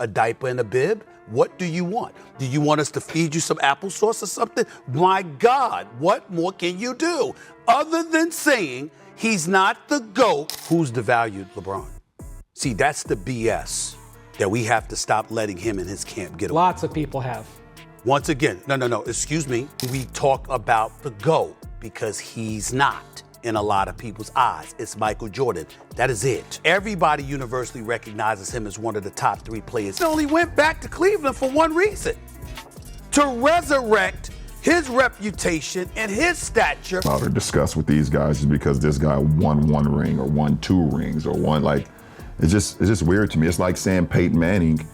a diaper and a bib? What do you want? Do you want us to feed you some applesauce or something? My God, what more can you do? Other than saying he's not the GOAT, who's devalued LeBron? See, that's the BS that we have to stop letting him and his camp get away. Lots of people have. Once again, no, excuse me. We talk about the GOAT because he's not in a lot of people's eyes. It's Michael Jordan. That is it. Everybody universally recognizes him as one of the top 3 players. He only went back to Cleveland for one reason: to resurrect his reputation and his stature. To discuss with these guys is because this guy won 1 ring or won 2 rings or won, like, it's just weird to me. It's like saying Peyton Manning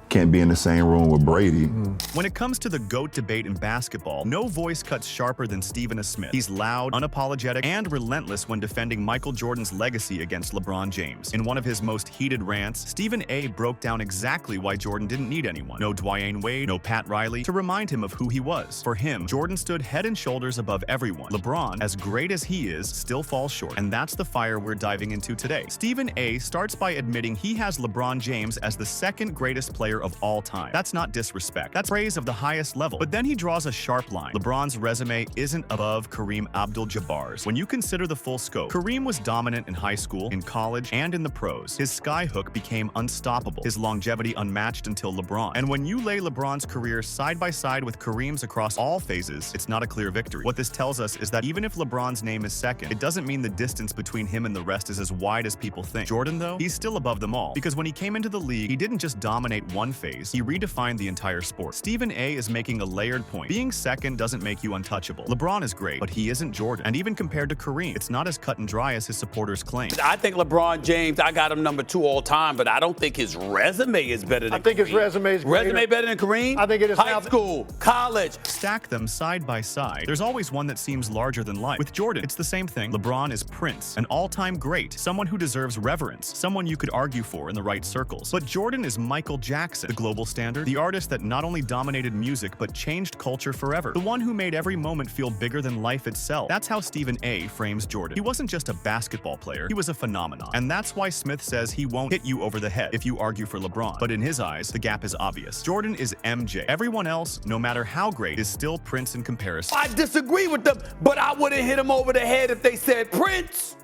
can't be in the same room with Brady. When it comes to the GOAT debate in basketball, no voice cuts sharper than Stephen A. Smith. He's loud, unapologetic, and relentless when defending Michael Jordan's legacy against LeBron James. In one of his most heated rants, Stephen A. broke down exactly why Jordan didn't need anyone. No Dwyane Wade, no Pat Riley, to remind him of who he was. For him, Jordan stood head and shoulders above everyone. LeBron, as great as he is, still falls short, and that's the fire we're diving into today. Stephen A. starts by admitting he has LeBron James as the 2nd greatest player of all time. That's not disrespect. That's praise of the highest level. But then he draws a sharp line. LeBron's resume isn't above Kareem Abdul-Jabbar's. When you consider the full scope, Kareem was dominant in high school, in college, and in the pros. His skyhook became unstoppable. His longevity unmatched until LeBron. And when you lay LeBron's career side by side with Kareem's across all phases, it's not a clear victory. What this tells us is that even if LeBron's name is 2nd, it doesn't mean the distance between him and the rest is as wide as people think. Jordan, though, he's still above them all, because when he came into the league, he didn't just dominate one phase, he redefined the entire sport. Stephen A. is making a layered point. Being 2nd doesn't make you untouchable. LeBron is great, but he isn't Jordan. And even compared to Kareem, it's not as cut and dry as his supporters claim. I think LeBron James, I got him number 2 all time, but I don't think his resume is better than Kareem. I think his resume is greater. Resume better than Kareem? I think it is. High school, college. Stack them side by side. There's always one that seems larger than life. With Jordan, it's the same thing. LeBron is Prince, an all-time great, someone who deserves reverence, someone you could argue for in the right circles. But Jordan is Michael Jackson, the global standard, the artist that not only dominated music but changed culture forever, the one who made every moment feel bigger than life itself. That's how Stephen A. frames Jordan. He wasn't just a basketball player, he was a phenomenon. And that's why Smith says he won't hit you over the head if you argue for LeBron. But in his eyes, the gap is obvious. Jordan is MJ. Everyone else, no matter how great, is still Prince in comparison. I disagree with them, but I wouldn't hit him over the head if they said Prince.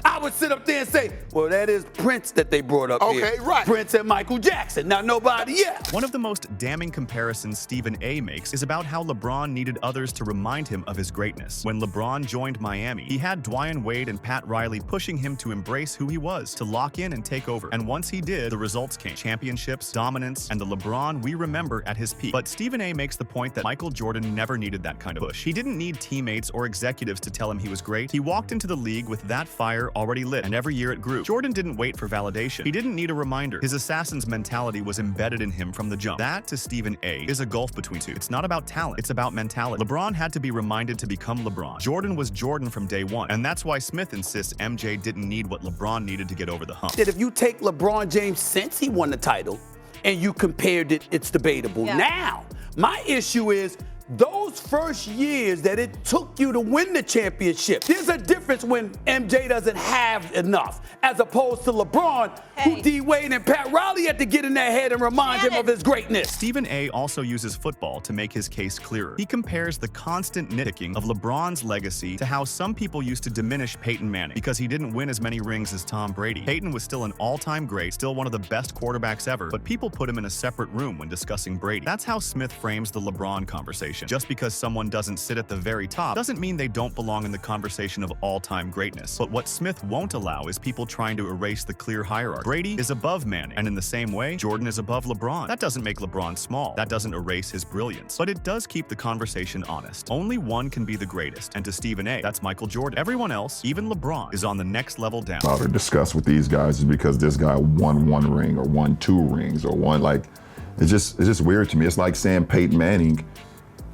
I would sit up there and say, well, that is Prince that they brought up here. Okay, right. Prince and Michael Jackson. Now, nobody else. One of the most damning comparisons Stephen A. makes is about how LeBron needed others to remind him of his greatness. When LeBron joined Miami, he had Dwyane Wade and Pat Riley pushing him to embrace who he was, to lock in and take over. And once he did, the results came. Championships, dominance, and the LeBron we remember at his peak. But Stephen A. makes the point that Michael Jordan never needed that kind of push. He didn't need teammates or executives to tell him he was great. He walked into the league with that fire already lit, and every year it grew. Jordan didn't wait for validation. He didn't need a reminder. His assassin's mentality was embedded in him from the jump. That, to Stephen A., is a gulf between two. It's not about talent, it's about mentality. LeBron had to be reminded to become LeBron. Jordan was Jordan from day one, and that's why Smith insists MJ didn't need what LeBron needed to get over the hump. That if you take LeBron James since he won the title and you compared it, it's debatable. Yeah. Now, my issue is those first years that it took you to win the championship. There's a difference when MJ doesn't have enough, as opposed to LeBron, who D. Wade and Pat Riley had to get in their head and remind him of his greatness. Stephen A. also uses football to make his case clearer. He compares the constant nitpicking of LeBron's legacy to how some people used to diminish Peyton Manning because he didn't win as many rings as Tom Brady. Peyton was still an all-time great, still one of the best quarterbacks ever, but people put him in a separate room when discussing Brady. That's how Smith frames the LeBron conversation. Just because someone doesn't sit at the very top doesn't mean they don't belong in the conversation of all-time greatness. But what Smith won't allow is people trying to erase the clear hierarchy. Brady is above Manning, and in the same way, Jordan is above LeBron. That doesn't make LeBron small. That doesn't erase his brilliance. But it does keep the conversation honest. Only one can be the greatest, and to Stephen A., that's Michael Jordan. Everyone else, even LeBron, is on the next level down. To discuss with these guys is because this guy won 1 ring or won 2 rings or won, like, it's just weird to me. It's like saying Peyton Manning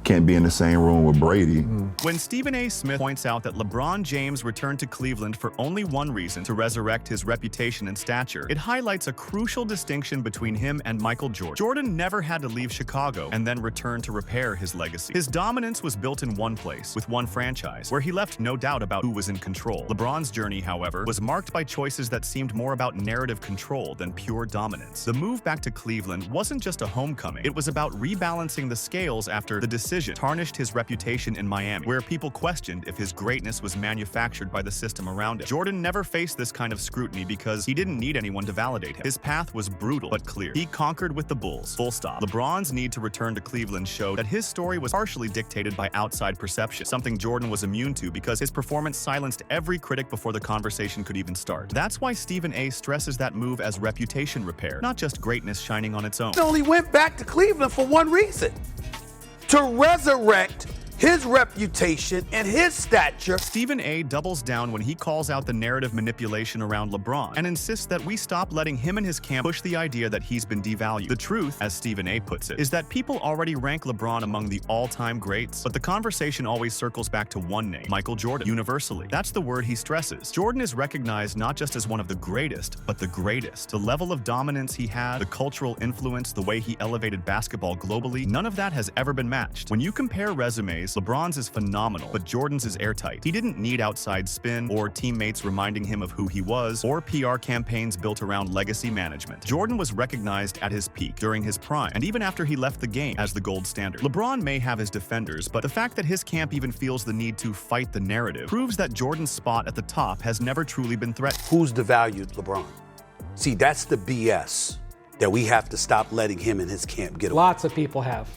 can't be in the same room with Brady. When Stephen A. Smith points out that LeBron James returned to Cleveland for only one reason, to resurrect his reputation and stature, it highlights a crucial distinction between him and Michael Jordan. Jordan never had to leave Chicago and then return to repair his legacy. His dominance was built in one place, with one franchise, where he left no doubt about who was in control. LeBron's journey, however, was marked by choices that seemed more about narrative control than pure dominance. The move back to Cleveland wasn't just a homecoming, it was about rebalancing the scales after the decision tarnished his reputation in Miami, where people questioned if his greatness was manufactured by the system around him. Jordan never faced this kind of scrutiny because he didn't need anyone to validate him. His path was brutal but clear. He conquered with the Bulls, full stop. LeBron's need to return to Cleveland showed that his story was partially dictated by outside perception, something Jordan was immune to because his performance silenced every critic before the conversation could even start. That's why Stephen A. stresses that move as reputation repair, not just greatness shining on its own. He only went back to Cleveland for one reason: to resurrect his reputation and his stature. Stephen A. doubles down when he calls out the narrative manipulation around LeBron and insists that we stop letting him and his camp push the idea that he's been devalued. The truth, as Stephen A. puts it, is that people already rank LeBron among the all-time greats, but the conversation always circles back to one name: Michael Jordan. Universally. That's the word he stresses. Jordan is recognized not just as one of the greatest, but the greatest. The level of dominance he had, the cultural influence, the way he elevated basketball globally, none of that has ever been matched. When you compare resumes, LeBron's is phenomenal, but Jordan's is airtight. He didn't need outside spin, or teammates reminding him of who he was, or PR campaigns built around legacy management. Jordan was recognized at his peak, during his prime, and even after he left the game, as the gold standard. LeBron may have his defenders, but the fact that his camp even feels the need to fight the narrative proves that Jordan's spot at the top has never truly been threatened. Who's devalued LeBron? See, that's the BS that we have to stop letting him and his camp get away. Lots of people have.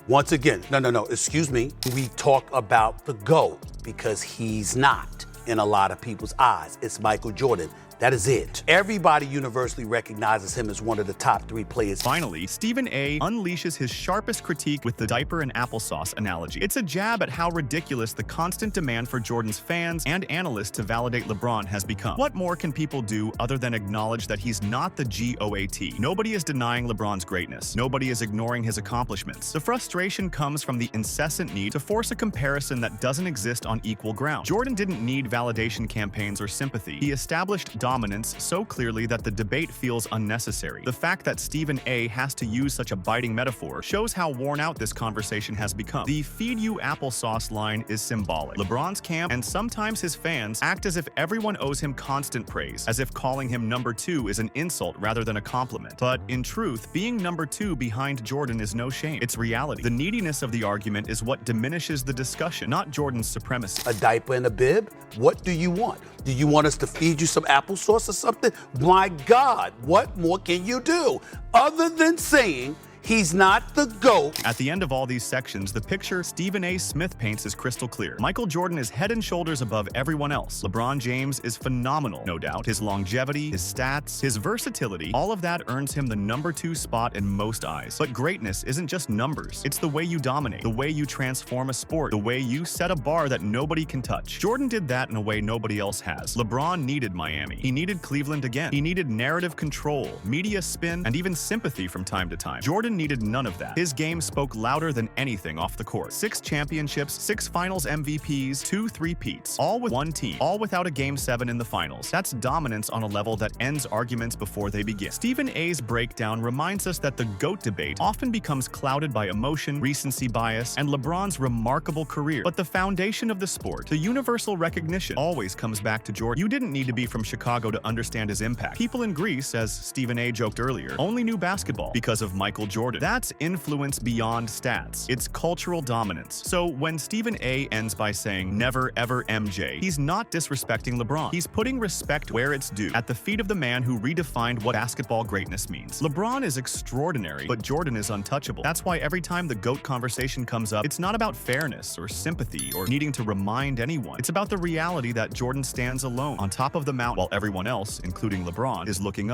Once again, no, excuse me. We talk about the GOAT because he's not in a lot of people's eyes. It's Michael Jordan. That is it. Everybody universally recognizes him as one of the top 3 players. Finally, Stephen A. unleashes his sharpest critique with the diaper and applesauce analogy. It's a jab at how ridiculous the constant demand for Jordan's fans and analysts to validate LeBron has become. What more can people do other than acknowledge that he's not the GOAT? Nobody is denying LeBron's greatness. Nobody is ignoring his accomplishments. The frustration comes from the incessant need to force a comparison that doesn't exist on equal ground. Jordan didn't need validation campaigns or sympathy. He established dominance so clearly that the debate feels unnecessary. The fact that Stephen A. has to use such a biting metaphor shows how worn out this conversation has become. The "feed you applesauce" line is symbolic. LeBron's camp, and sometimes his fans, act as if everyone owes him constant praise, as if calling him number 2 is an insult rather than a compliment. But in truth, being number 2 behind Jordan is no shame. It's reality. The neediness of the argument is what diminishes the discussion, not Jordan's supremacy. A diaper and a bib? What do you want? Do you want us to feed you some applesauce or something? My God, what more can you do other than saying he's not the GOAT? At the end of all these sections, the picture Stephen A. Smith paints is crystal clear. Michael Jordan is head and shoulders above everyone else. LeBron James is phenomenal, no doubt. His longevity, his stats, his versatility, all of that earns him the number 2 spot in most eyes. But greatness isn't just numbers. It's the way you dominate, the way you transform a sport, the way you set a bar that nobody can touch. Jordan did that in a way nobody else has. LeBron needed Miami. He needed Cleveland again. He needed narrative control, media spin, and even sympathy from time to time. Jordan needed none of that. His game spoke louder than anything off the court. 6 championships, 6 finals MVPs, 2 three-peats, all with one team, all without a Game 7 in the finals. That's dominance on a level that ends arguments before they begin. Stephen A.'s breakdown reminds us that the GOAT debate often becomes clouded by emotion, recency bias, and LeBron's remarkable career. But the foundation of the sport, the universal recognition, always comes back to Jordan. You didn't need to be from Chicago to understand his impact. People in Greece, as Stephen A. joked earlier, only knew basketball because of Michael Jordan. That's influence beyond stats. It's cultural dominance. So when Stephen A. ends by saying, "Never ever MJ," he's not disrespecting LeBron. He's putting respect where it's due, at the feet of the man who redefined what basketball greatness means. LeBron is extraordinary, but Jordan is untouchable. That's why every time the GOAT conversation comes up, it's not about fairness or sympathy or needing to remind anyone. It's about the reality that Jordan stands alone on top of the mountain while everyone else, including LeBron, is looking up.